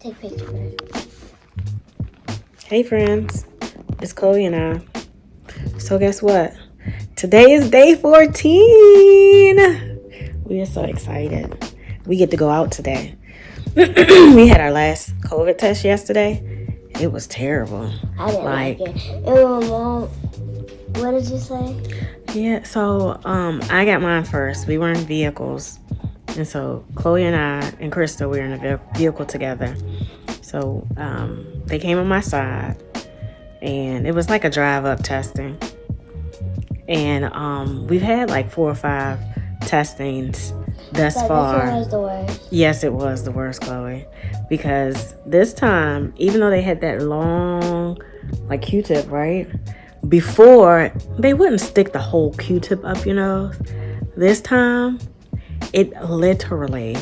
Take pictures. Hey friends, it's Chloe and I. So guess what? Today is day 14. We are so excited. We get to go out today. We had our last COVID test yesterday. It was terrible. I didn't like it. What did you say? Yeah, so I got mine first. We were in vehicles. And so Chloe and I and Krista, we were in a vehicle together. So they came on my side, and it was like a drive-up testing. And we've had like 4 or 5 testings thus far. This one was the worst. Yes, it was the worst, Chloe. Because this time, even though they had that long, like Q-tip, right? Before, they wouldn't stick the whole Q-tip up your nose. This time, it literally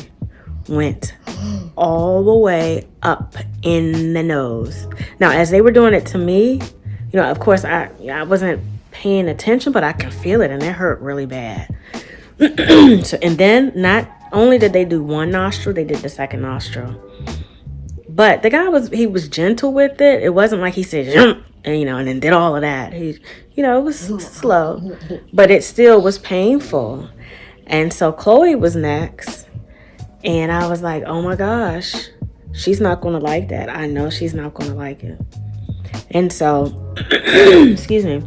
went all the way up in the nose. Now, as they were doing it to me, of course, I wasn't paying attention, but I could feel it, and it hurt really bad. And then, not only did they do one nostril, they did the second nostril. But the guy was gentle with it. It wasn't like he said, jump, and then did all of that. It was slow, but it still was painful. And so Chloe was next, and I was like, oh my gosh, she's not going to like that. I know she's not going to like it. And so, excuse me,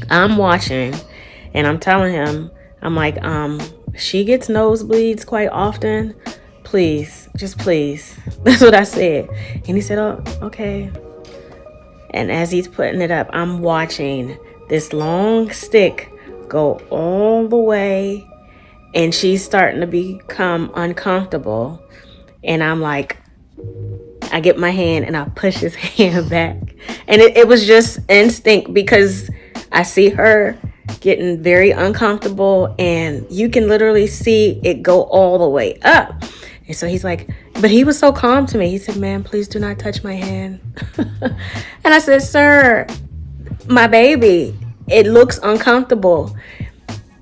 I'm watching, and I'm telling him, I'm like, she gets nosebleeds quite often. Please, just please. That's what I said. And he said, oh, okay. And as he's putting it up, I'm watching this long stick go all the way, and she's starting to become uncomfortable. And I'm like, I get my hand and I push his hand back. And it was just instinct, because I see her getting very uncomfortable, and you can literally see it go all the way up. And so he's like, but he was so calm to me. He said, ma'am, please do not touch my hand. And I said, sir, my baby, it looks uncomfortable.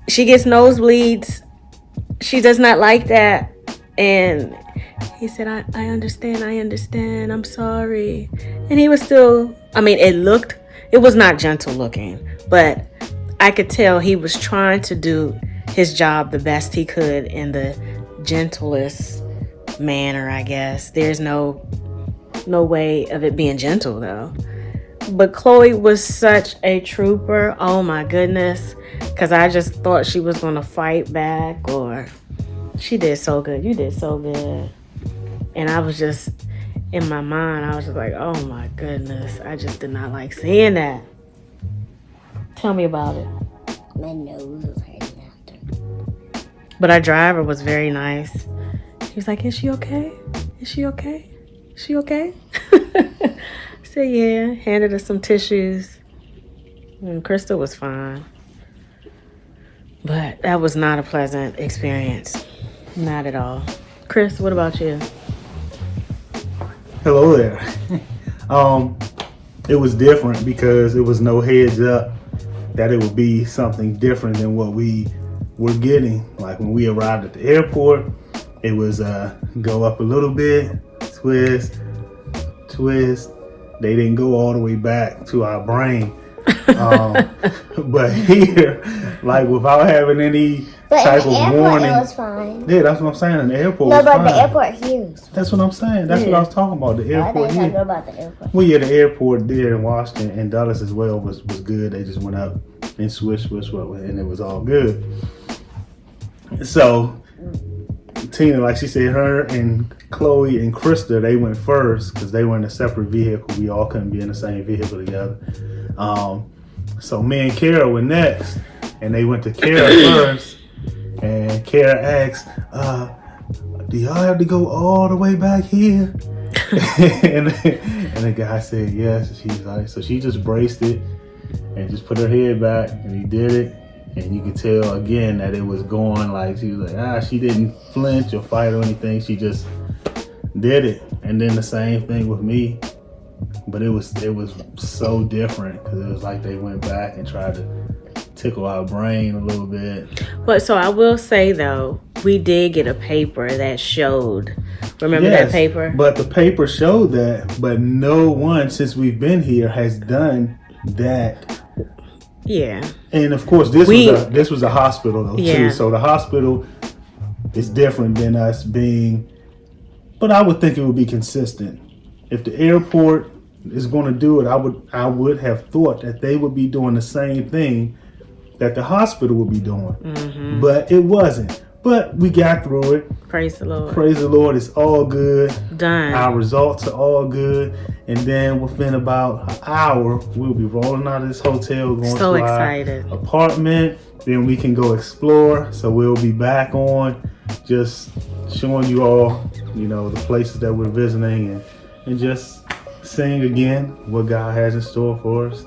She gets nosebleeds. She does not like that. And he said, I understand. I'm sorry. And he was still, it was not gentle looking, but I could tell he was trying to do his job the best he could in the gentlest manner, I guess. There's no way of it being gentle, though. But Chloe was such a trooper. Oh my goodness. Because I just thought she was going to fight back, or she did so good. You did so good. And I was just, in my mind, I was just like, oh my goodness. I just did not like seeing that. Tell me about it. My nose was hurting after. But our driver was very nice. He was like, is she okay? Is she okay? Is she okay? I said, yeah. Handed us some tissues. And Krista was fine. But that was not a pleasant experience. Not at all. Chris, what about you? Hello there. It was different because it was no heads up that it would be something different than what we were getting. Like when we arrived at the airport, it was go up a little bit, twist. They didn't go all the way back to our brain. But here, like without having any type of warning. It was fine. Yeah, that's what I'm saying. In the airport, no, was but fine. the airport here. That's what I'm saying. That's what I was talking about. The airport I here. didn't know about the airport. Well, yeah, the airport there in Washington and Dulles as well was good. They just went up and switched, and it was all good. So Tina, like she said, her and Chloe and Krista, they went first because they were in a separate vehicle. We all couldn't be in the same vehicle together. So me and Kara were next, and they went to Kara first. And Kara asked, do y'all have to go all the way back here? and the guy said yes. And she's like, so she just braced it and just put her head back, and he did it. And you could tell again that it was going, like she was like, she didn't flinch or fight or anything. She just did it. And then the same thing with me. But it was so different because it was like they went back and tried to tickle our brain a little bit. But so I will say though, we did get a paper that showed. Remember that paper? But the paper showed that, but no one since we've been here has done that. Yeah. And of course, this was a hospital though too. So the hospital is different than us being. But I would think it would be consistent. If the airport is going to do it, I would have thought that they would be doing the same thing that the hospital would be doing. Mm-hmm. But it wasn't. But we got through it. Praise the Lord. Praise the Lord. It's all good. Done. Our results are all good. And then within about an hour, we'll be rolling out of this hotel, going so to excited. our apartment. Then we can go explore. So we'll be back on just showing you all, the places that we're visiting and just seeing again what God has in store for us.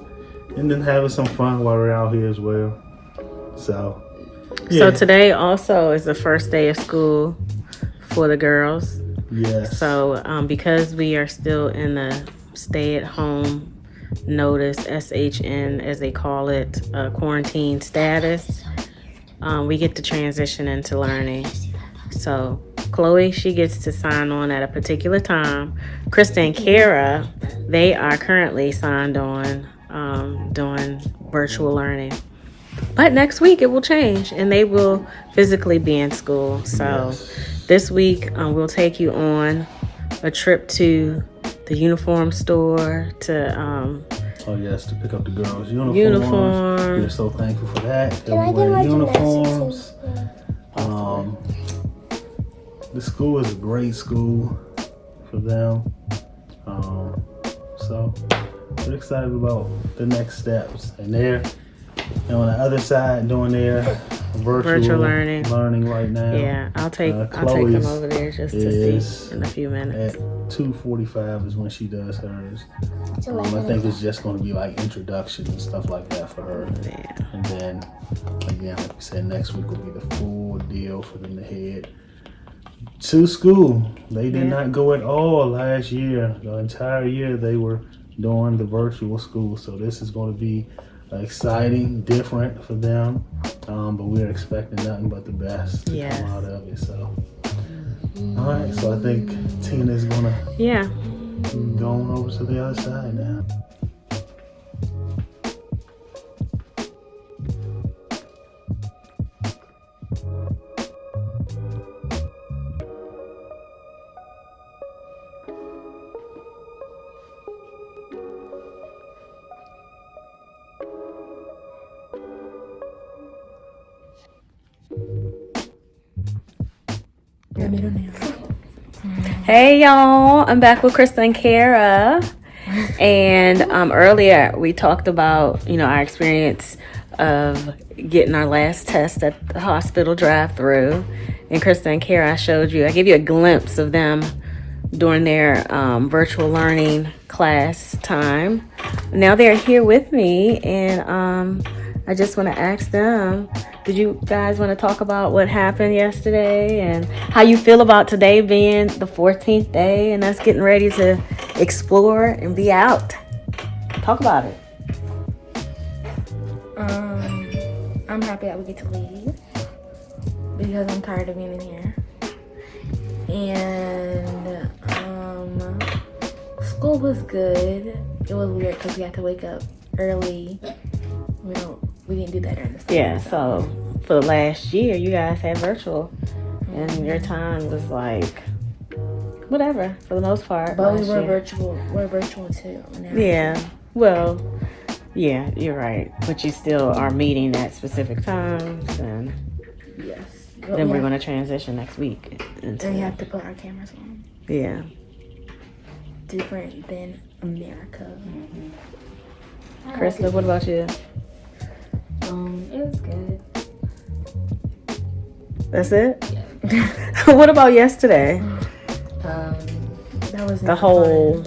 And then having some fun while we're out here as well. So, So today also is the first day of school for the girls. Yes. So because we are still in the stay-at-home notice, SHN as they call it, quarantine status, we get to transition into learning. So Chloe, she gets to sign on at a particular time. Krista and Kara, they are currently signed on doing virtual learning. But next week it will change and they will physically be in school. So this week we'll take you on a trip to the uniform store to to pick up the girls' uniforms. We're so thankful for that. They're wearing uniforms. The school is a great school for them. So we're excited about the next steps. And they're on the other side doing their virtual learning right now. Yeah, I'll take them over there just to see in a few minutes. At 2:45 is when she does hers. I think it's just going to be like introduction and stuff like that for her. Yeah. And then, again, like we said, next week will be the full deal for them to head to school. They did not go at all last year. The entire year they were doing the virtual school. So this is going to be exciting, different for them. But we're expecting nothing but the best to come out of it. So, all right. So I think Tina's going to go on over to the other side now. Hey y'all, I'm back with Krista and Kara. And earlier we talked about, our experience of getting our last test at the hospital drive-through. And Krista and Kara, I gave you a glimpse of them during their virtual learning class time. Now they're here with me, and I just want to ask them, did you guys want to talk about what happened yesterday and how you feel about today being the 14th day and us getting ready to explore and be out? Talk about it. I'm happy that we get to leave because I'm tired of being in here. And school was good. It was weird because we had to wake up early. We didn't do that during the summer. Yeah, so for the last year, you guys had virtual, and your time was like whatever for the most part. But we were virtual. We're virtual too now. Yeah. Well, yeah, you're right. But you still are meeting at specific times, and yes. Then we're going to transition next week. And we have to put our cameras on. Yeah. Different than America. Krista, what about you? It was good. That's it? Yeah. What about yesterday? That was the whole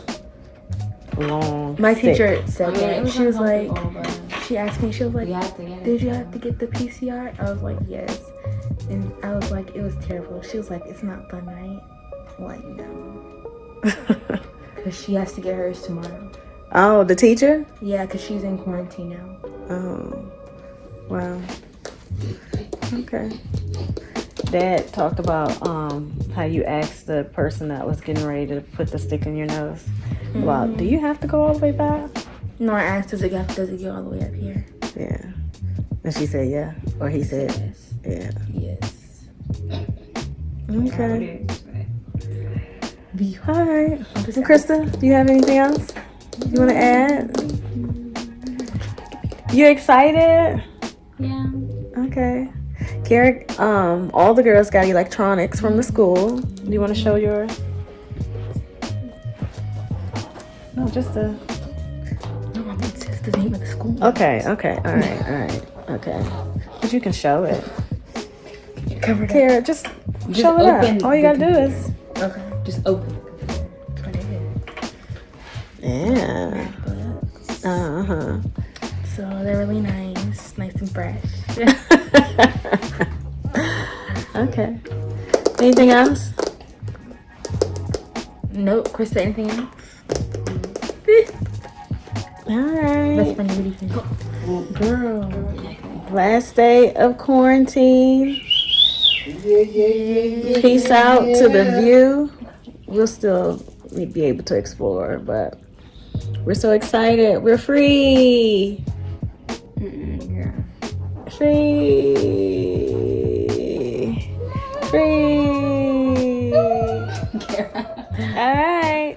long. My sick. teacher said that. She was like, but she asked me, she was like, did you have to get the PCR? I was like, yes. And I was like, it was terrible. She was like, it's not fun, right? I'm like, no. Because she has to get hers tomorrow. Oh, the teacher? Yeah, because she's in quarantine now. Oh. Wow. Okay. Dad talked about how you asked the person that was getting ready to put the stick in your nose. Well, do you have to go all the way back? No, I asked, does it go all the way up here? Yeah. And she said yeah. Or he said Yes. yeah. Yes. Okay. All right. Krista, do you have anything else you want to add? You excited? Yeah. Okay. Garrett, all the girls got electronics from the school. Do you want to show yours? No, just a... No, I mean, it says the name of the school. Okay. All right. Okay. But you can show it. Cover it up. Garrett, just show it open up. All you gotta do is... Okay. Just open. Put it in. Yeah. Books. Uh-huh. So they're really nice and fresh. Okay. Anything else? Nope. Krista, anything else? All That's right. funny. What do you think? Girl. Last day of quarantine. Peace out to the view. We'll still be able to explore, but we're so excited. We're free. Yeah. Free. All right.